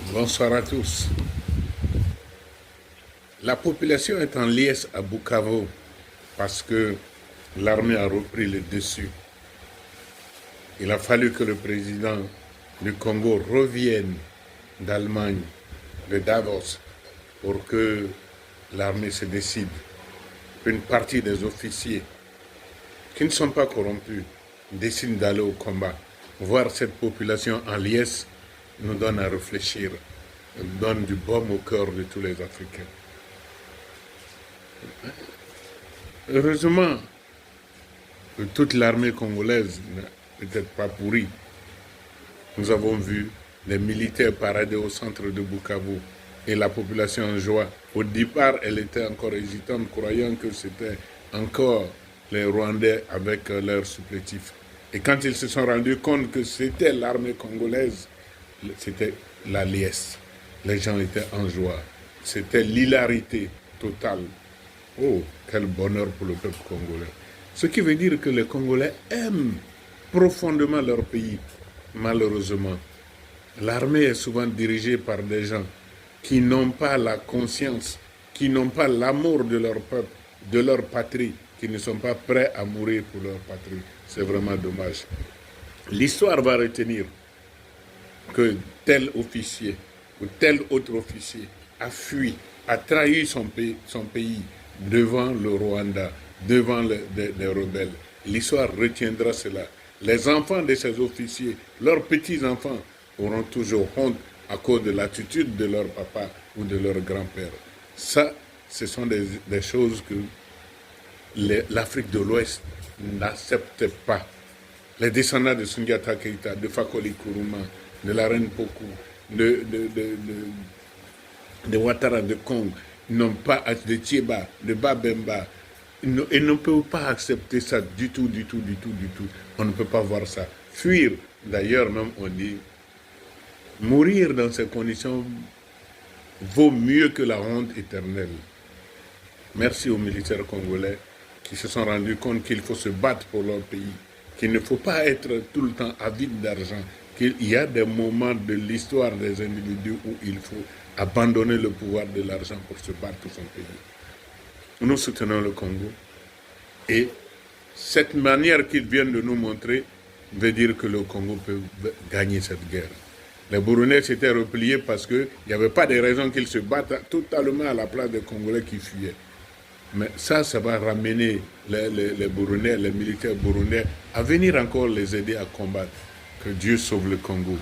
Bonsoir à tous. La population est en liesse à Bukavu parce que l'armée a repris le dessus. Il a fallu que le président du Congo revienne d'Allemagne, de Davos, pour que l'armée se décide. Une partie des officiers qui ne sont pas corrompus décident d'aller au combat. Voir cette population en liesse nous donne à réfléchir, nous donne du baume au cœur de tous les Africains. Heureusement que toute l'armée congolaise n'est peut-être pas pourrie. Nous avons vu les militaires parader au centre de Bukavu et la population en joie. Au départ, elle était encore hésitante, croyant que c'était encore les Rwandais avec leurs supplétifs. Et quand ils se sont rendus compte que c'était l'armée congolaise, c'était la liesse. Les gens étaient en joie. C'était l'hilarité totale. Oh, quel bonheur pour le peuple congolais. Ce qui veut dire que les Congolais aiment profondément leur pays. Malheureusement, l'armée est souvent dirigée par des gens qui n'ont pas la conscience, qui n'ont pas l'amour de leur peuple, de leur patrie, qui ne sont pas prêts à mourir pour leur patrie. C'est vraiment dommage. L'histoire va retenir que tel officier ou tel autre officier a fui, a trahi son pays devant le Rwanda, devant les rebelles. L'histoire retiendra cela. Les enfants de ces officiers, leurs petits-enfants, auront toujours honte à cause de l'attitude de leur papa ou de leur grand-père. Ça, ce sont des choses que l'Afrique de l'Ouest n'accepte pas. Les descendants de Sundiata Keita, de Fakoli Kourouma, de la reine Pokou, de Ouattara de Kong, n'ont pas, de Thiéba, de Babemba, et ne peuvent pas accepter ça du tout. On ne peut pas voir ça. Fuir, d'ailleurs, même on dit, mourir dans ces conditions vaut mieux que la honte éternelle. Merci aux militaires congolais qui se sont rendus compte qu'il faut se battre pour leur pays, qu'il ne faut pas être tout le temps avide d'argent, qu'il y a des moments de l'histoire des individus où il faut abandonner le pouvoir de l'argent pour se battre pour son pays. Nous soutenons le Congo et cette manière qu'ils viennent de nous montrer veut dire que le Congo peut gagner cette guerre. Les Burundais s'étaient repliés parce qu'il n'y avait pas de raison qu'ils se battent totalement à la place des Congolais qui fuyaient. Mais ça va ramener les Burundais, les militaires burundais à venir encore les aider à combattre. Que Dieu sauve le Congo.